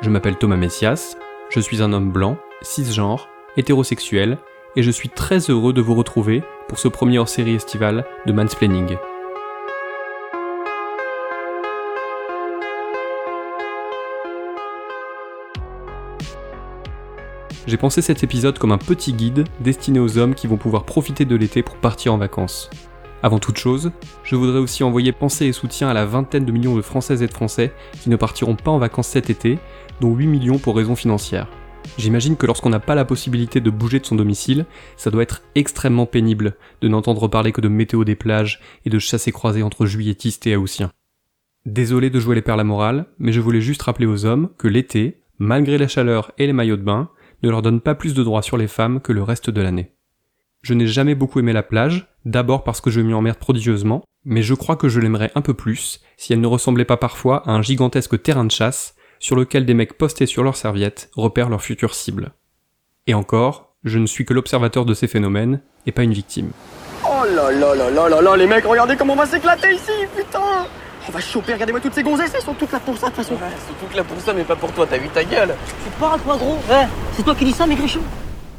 Je m'appelle Thomas Messias, je suis un homme blanc, cisgenre, hétérosexuel, et je suis très heureux de vous retrouver pour ce premier hors-série estival de Mansplaining. J'ai pensé cet épisode comme un petit guide destiné aux hommes qui vont pouvoir profiter de l'été pour partir en vacances. Avant toute chose, je voudrais aussi envoyer pensée et soutien à la vingtaine de millions de Françaises et de Français qui ne partiront pas en vacances cet été, dont 8 millions pour raisons financières. J'imagine que lorsqu'on n'a pas la possibilité de bouger de son domicile, ça doit être extrêmement pénible de n'entendre parler que de météo des plages et de chassés-croisés entre juilletistes et haussiens. Désolé de jouer les perles à la morale, mais je voulais juste rappeler aux hommes que l'été, malgré la chaleur et les maillots de bain, ne leur donne pas plus de droits sur les femmes que le reste de l'année. Je n'ai jamais beaucoup aimé la plage, d'abord parce que je m'y emmerde prodigieusement, mais je crois que je l'aimerais un peu plus si elle ne ressemblait pas parfois à un gigantesque terrain de chasse sur lequel des mecs postés sur leurs serviettes repèrent leurs futures cibles. Et encore, je ne suis que l'observateur de ces phénomènes et pas une victime. Oh là là là là là là, les mecs, regardez comment on va s'éclater ici, putain! On va choper, regardez-moi toutes ces gonzesses, elles sont toutes là pour ça de toute façon. Ouais, elles sont toutes là pour ça, mais pas pour toi, t'as vu ta gueule? Tu parles toi gros? Ouais, c'est toi qui dis ça, maigrichon?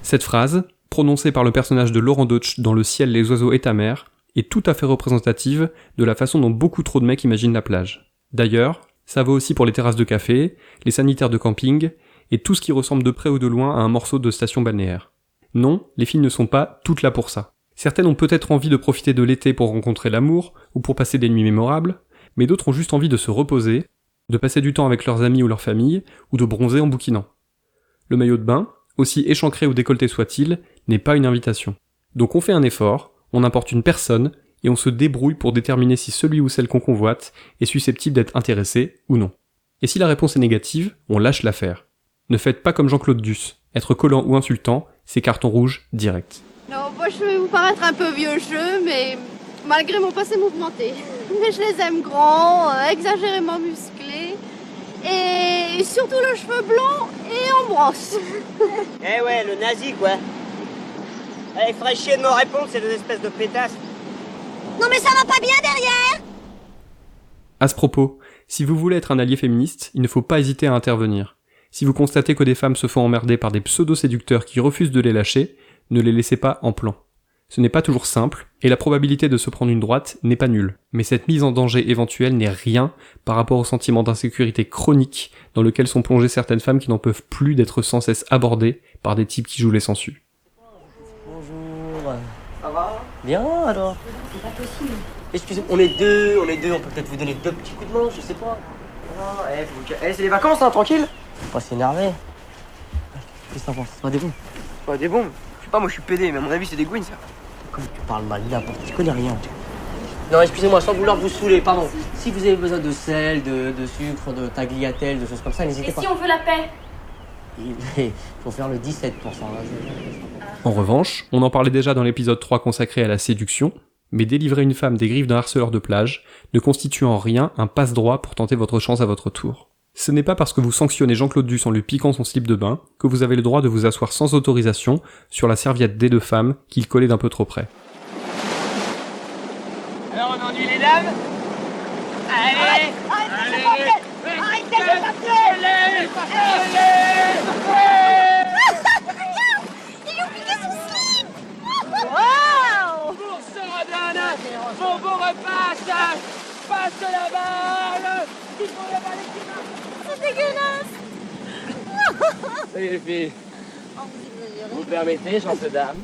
Cette phrase, prononcée par le personnage de Laurent Deutsch dans Le ciel, les oiseaux et ta mère, est tout à fait représentative de la façon dont beaucoup trop de mecs imaginent la plage. D'ailleurs, ça vaut aussi pour les terrasses de café, les sanitaires de camping, et tout ce qui ressemble de près ou de loin à un morceau de station balnéaire. Non, les filles ne sont pas toutes là pour ça. Certaines ont peut-être envie de profiter de l'été pour rencontrer l'amour, ou pour passer des nuits mémorables, mais d'autres ont juste envie de se reposer, de passer du temps avec leurs amis ou leur famille, ou de bronzer en bouquinant. Le maillot de bain, aussi échancré ou décolleté soit-il, n'est pas une invitation. Donc on fait un effort, on importe une personne, et on se débrouille pour déterminer si celui ou celle qu'on convoite est susceptible d'être intéressé ou non. Et si la réponse est négative, on lâche l'affaire. Ne faites pas comme Jean-Claude Duss. Être collant ou insultant, c'est carton rouge direct. Non, moi je vais vous paraître un peu vieux jeu, mais malgré mon passé mouvementé. Mais je les aime grands, exagérément musclés, et surtout le cheveu blanc et en brosse. Eh ouais, le nazi quoi. Il ferait chier de me répondre, ces deux espèces de pétasses. Non mais ça va pas bien derrière! À ce propos, si vous voulez être un allié féministe, il ne faut pas hésiter à intervenir. Si vous constatez que des femmes se font emmerder par des pseudo-séducteurs qui refusent de les lâcher, ne les laissez pas en plan. Ce n'est pas toujours simple, et la probabilité de se prendre une droite n'est pas nulle. Mais cette mise en danger éventuelle n'est rien par rapport au sentiment d'insécurité chronique dans lequel sont plongées certaines femmes qui n'en peuvent plus d'être sans cesse abordées par des types qui jouent les sangsues. Bonjour. Ça va? Bien alors? C'est pas possible. Excusez-moi, on est deux, on peut peut-être vous donner deux petits coups de main, je sais pas. C'est les vacances, hein, tranquille? Faut pas s'énerver. Qu'est-ce que t'en penses? C'est pas des bons? C'est pas des bombes. Je sais pas, moi je suis pédé, mais à mon avis c'est des gouines ça. Comme tu parles mal n'importe, tu connais rien. Non, excusez-moi, sans vouloir vous saouler, pardon. Si vous avez besoin de sel, de sucre, de tagliatelle, de choses comme ça, n'hésitez pas. Et si on veut la paix? Il faut faire le 17%. Là. En revanche, on en parlait déjà dans l'épisode 3 consacré à la séduction, mais délivrer une femme des griffes d'un harceleur de plage ne constitue en rien un passe-droit pour tenter votre chance à votre tour. Ce n'est pas parce que vous sanctionnez Jean-Claude Duss en lui piquant son slip de bain que vous avez le droit de vous asseoir sans autorisation sur la serviette des deux femmes qu'il collait d'un peu trop près. Alors on ennuie les dames? Allez! Arrêtez de papier! Ils lui ont piqué son slip! Pour se redonne, bon repasse! Passe la balle! Il faut la balle qui marche! C'est dégueulasse! Salut les filles. Vous permettez, gentes dames?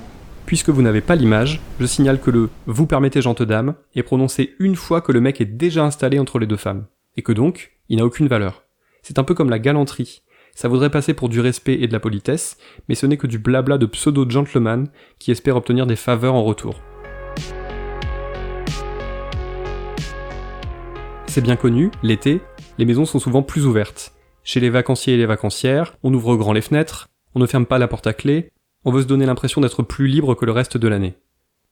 Puisque vous n'avez pas l'image, je signale que le « vous permettez gentes dames » est prononcé une fois que le mec est déjà installé entre les deux femmes, et que donc, il n'a aucune valeur. C'est un peu comme la galanterie. Ça voudrait passer pour du respect et de la politesse, mais ce n'est que du blabla de pseudo-gentleman qui espère obtenir des faveurs en retour. C'est bien connu, l'été, les maisons sont souvent plus ouvertes. Chez les vacanciers et les vacancières, on ouvre grand les fenêtres, on ne ferme pas la porte à clé, on veut se donner l'impression d'être plus libre que le reste de l'année.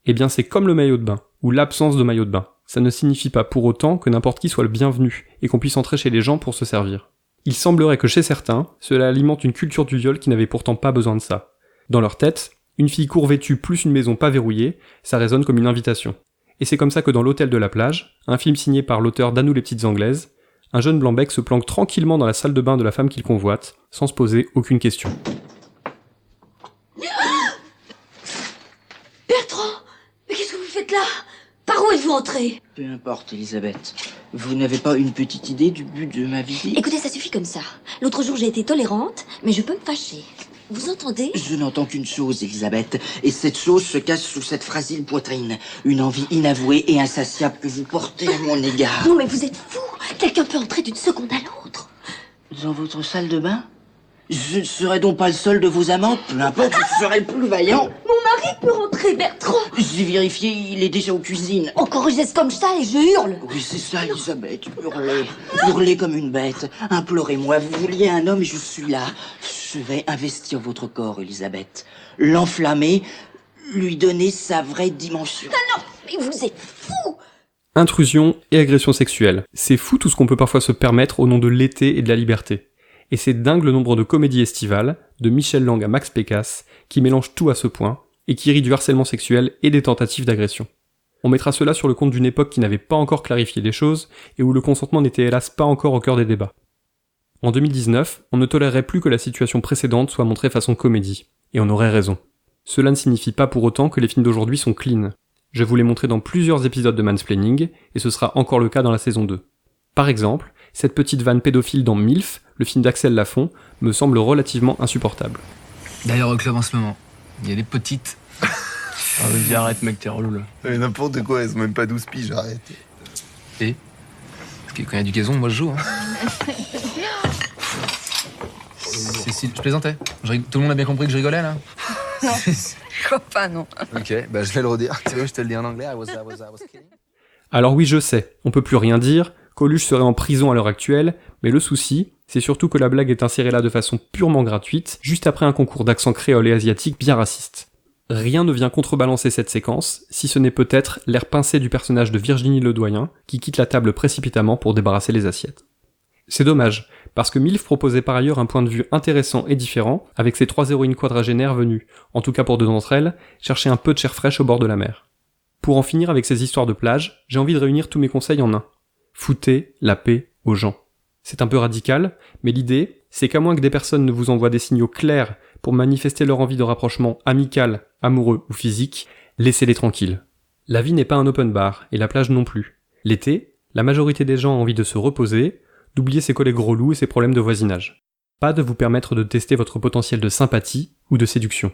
Eh bien c'est comme le maillot de bain, ou l'absence de maillot de bain. Ça ne signifie pas pour autant que n'importe qui soit le bienvenu, et qu'on puisse entrer chez les gens pour se servir. Il semblerait que chez certains, cela alimente une culture du viol qui n'avait pourtant pas besoin de ça. Dans leur tête, une fille court vêtue plus une maison pas verrouillée, ça résonne comme une invitation. Et c'est comme ça que dans L'Hôtel de la plage, un film signé par l'auteur d'Anou les petites anglaises, un jeune blanc-bec se planque tranquillement dans la salle de bain de la femme qu'il convoite, sans se poser aucune question. Bertrand, mais qu'est-ce que vous faites là? Par où êtes-vous entré? Peu importe, Elisabeth. Vous n'avez pas une petite idée du but de ma visite? Écoutez, ça suffit comme ça. L'autre jour, j'ai été tolérante, mais je peux me fâcher. Vous entendez? Je n'entends qu'une chose, Elisabeth. Et cette chose se cache sous cette fragile poitrine. Une envie inavouée et insatiable que vous portez à mon égard. Non, mais vous êtes fou. Quelqu'un peut entrer d'une seconde à l'autre. Dans votre salle de bain? Je ne serai donc pas le seul de vos amants? Peu importe, je serai le plus vaillant. Mon mari peut rentrer, Bertrand. J'ai vérifié, il est déjà aux cuisines. Encore un geste comme ça et je hurle. Oui, c'est ça, Elisabeth. Hurlez. Hurlez comme une bête. Implorez-moi. Vous vouliez un homme et je suis là. Je vais investir votre corps, Elisabeth. L'enflammer, lui donner sa vraie dimension. Ah non, mais vous êtes fou. Intrusion et agression sexuelle. C'est fou tout ce qu'on peut parfois se permettre au nom de l'été et de la liberté. Et c'est dingue le nombre de comédies estivales, de Michel Lang à Max Pécasse, qui mélangent tout à ce point, et qui rient du harcèlement sexuel et des tentatives d'agression. On mettra cela sur le compte d'une époque qui n'avait pas encore clarifié les choses, et où le consentement n'était hélas pas encore au cœur des débats. En 2019, on ne tolérerait plus que la situation précédente soit montrée façon comédie. Et on aurait raison. Cela ne signifie pas pour autant que les films d'aujourd'hui sont clean. Je vous l'ai montré dans plusieurs épisodes de Mansplaining, et ce sera encore le cas dans la saison 2. Par exemple, cette petite vanne pédophile dans MILF, le film d'Axel Lafont, me semble relativement insupportable. D'ailleurs au club en ce moment, il y a des petites... Ah, vas-y, arrête mec, t'es relou là. Mais n'importe quoi, elles sont même pas 12 piges, arrête. Et parce que quand il y a du gazon, moi je joue. Hein. Si, je plaisantais. Tout le monde a bien compris que je rigolais là? Non, je crois pas, non. Ok, bah je vais le redire. Tu veux, je te le dis en anglais. I was kidding. Alors oui, je sais, on peut plus rien dire, Coluche serait en prison à l'heure actuelle, mais le souci, c'est surtout que la blague est insérée là de façon purement gratuite, juste après un concours d'accent créole et asiatique bien raciste. Rien ne vient contrebalancer cette séquence, si ce n'est peut-être l'air pincé du personnage de Virginie Ledoyen, qui quitte la table précipitamment pour débarrasser les assiettes. C'est dommage, parce que MILF proposait par ailleurs un point de vue intéressant et différent, avec ses 3 héroïnes quadragénaires venues, en tout cas pour 2 d'entre elles, chercher un peu de chair fraîche au bord de la mer. Pour en finir avec ces histoires de plage, j'ai envie de réunir tous mes conseils en un. Foutez la paix aux gens. C'est un peu radical, mais l'idée, c'est qu'à moins que des personnes ne vous envoient des signaux clairs pour manifester leur envie de rapprochement amical, amoureux ou physique, laissez-les tranquilles. La vie n'est pas un open bar, et la plage non plus. L'été, la majorité des gens ont envie de se reposer, d'oublier ses collègues relous et ses problèmes de voisinage. Pas de vous permettre de tester votre potentiel de sympathie ou de séduction.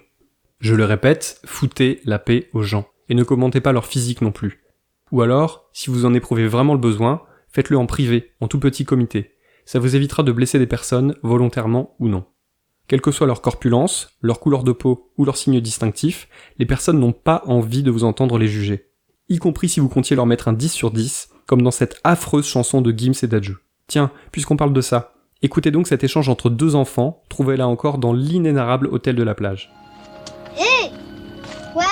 Je le répète, foutez la paix aux gens, et ne commentez pas leur physique non plus. Ou alors, si vous en éprouvez vraiment le besoin, faites-le en privé, en tout petit comité. Ça vous évitera de blesser des personnes, volontairement ou non. Quelle que soit leur corpulence, leur couleur de peau ou leurs signes distinctifs, les personnes n'ont pas envie de vous entendre les juger. Y compris si vous comptiez leur mettre un 10 sur 10, comme dans cette affreuse chanson de Gims et Dadju. Tiens, puisqu'on parle de ça, écoutez donc cet échange entre 2 enfants, trouvé là encore dans l'inénarrable hôtel de la plage. Hé Ouais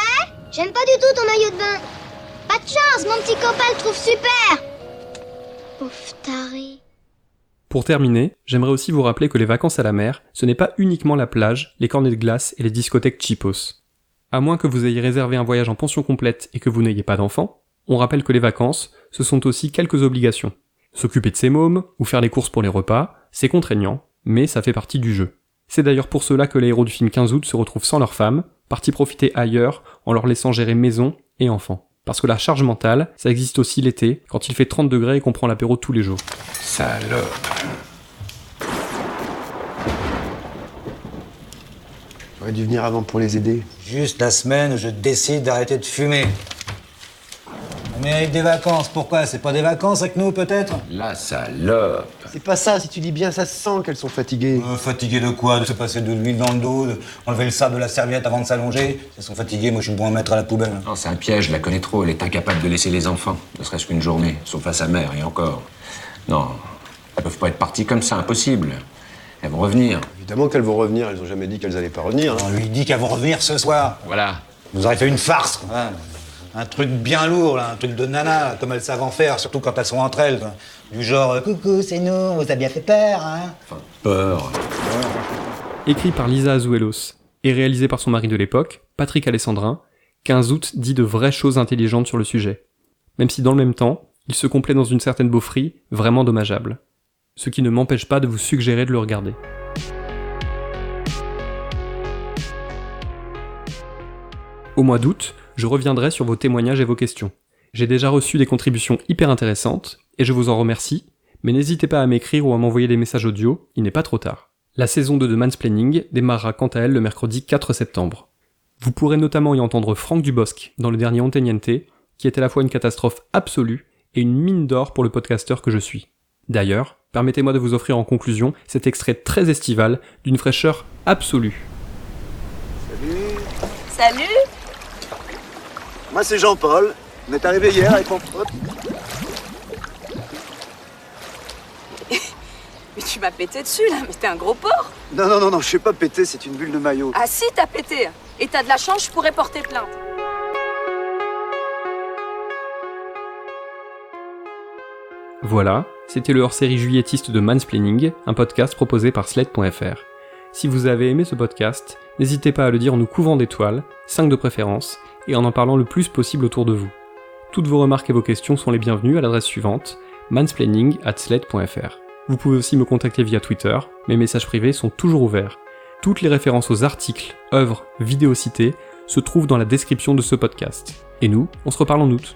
J'aime pas du tout ton maillot de bain. Pas de chance, mon petit copain le trouve super. Ouf, taré. Pour terminer, j'aimerais aussi vous rappeler que les vacances à la mer, ce n'est pas uniquement la plage, les cornets de glace et les discothèques cheapos. À moins que vous ayez réservé un voyage en pension complète et que vous n'ayez pas d'enfants, on rappelle que les vacances, ce sont aussi quelques obligations. S'occuper de ses mômes, ou faire les courses pour les repas, c'est contraignant, mais ça fait partie du jeu. C'est d'ailleurs pour cela que les héros du film 15 août se retrouvent sans leurs femmes, partis profiter ailleurs en leur laissant gérer maison et enfants. Parce que la charge mentale, ça existe aussi l'été, quand il fait 30 degrés et qu'on prend l'apéro tous les jours. Salope. J'aurais dû venir avant pour les aider. Juste la semaine où je décide d'arrêter de fumer. On mérite des vacances, pourquoi? C'est pas des vacances avec nous, peut-être? La salope. C'est pas ça, si tu dis bien, ça se sent qu'elles sont fatiguées. Fatiguées de quoi? De se passer de l'huile dans le dos, d'enlever le sable de la serviette avant de s'allonger? Elles sont fatiguées, moi je suis bon à mettre à la poubelle. Non, c'est un piège, je la connais trop. Elle est incapable de laisser les enfants, ne serait-ce qu'une journée, sauf à sa mère, et encore. Non, elles peuvent pas être parties comme ça, impossible. Elles vont revenir. Évidemment qu'elles vont revenir, elles ont jamais dit qu'elles allaient pas revenir. On lui dit qu'elles vont revenir ce soir. Voilà. Vous aurez fait une farce, quoi. Un truc bien lourd, là, un truc de nana, comme elles savent en faire, surtout quand elles sont entre elles. Quoi. Du genre, coucou, c'est nous, on vous a bien fait peur, hein? Enfin, peur. Écrit par Lisa Azuelos et réalisé par son mari de l'époque, Patrick Alessandrin, 15 août dit de vraies choses intelligentes sur le sujet. Même si dans le même temps, il se complaît dans une certaine beaufrie vraiment dommageable. ce qui ne m'empêche pas de vous suggérer de le regarder. Au mois d'août, je reviendrai sur vos témoignages et vos questions. J'ai déjà reçu des contributions hyper intéressantes, et je vous en remercie, mais n'hésitez pas à m'écrire ou à m'envoyer des messages audio, il n'est pas trop tard. La saison 2 de Mansplaining démarrera quant à elle le mercredi 4 septembre. Vous pourrez notamment y entendre Franck Dubosc dans le dernier On Teniente, qui est à la fois une catastrophe absolue et une mine d'or pour le podcasteur que je suis. D'ailleurs, permettez-moi de vous offrir en conclusion cet extrait très estival d'une fraîcheur absolue. Salut. Moi c'est Jean-Paul, on est arrivé hier avec mon pote. Mais tu m'as pété dessus là, mais t'es un gros porc. Non, je sais pas péter, c'est une bulle de maillot. Ah si, t'as pété. Et t'as de la chance, je pourrais porter plainte. Voilà, c'était le hors-série juillettiste de Mansplaining, un podcast proposé par Slate.fr. Si vous avez aimé ce podcast, n'hésitez pas à le dire en nous couvrant d'étoiles, 5 de préférence, et en parlant le plus possible autour de vous. Toutes vos remarques et vos questions sont les bienvenues à l'adresse suivante, mansplaining@slate.fr. Vous pouvez aussi me contacter via Twitter, mes messages privés sont toujours ouverts. Toutes les références aux articles, œuvres, vidéos citées se trouvent dans la description de ce podcast. Et nous, on se reparle en août.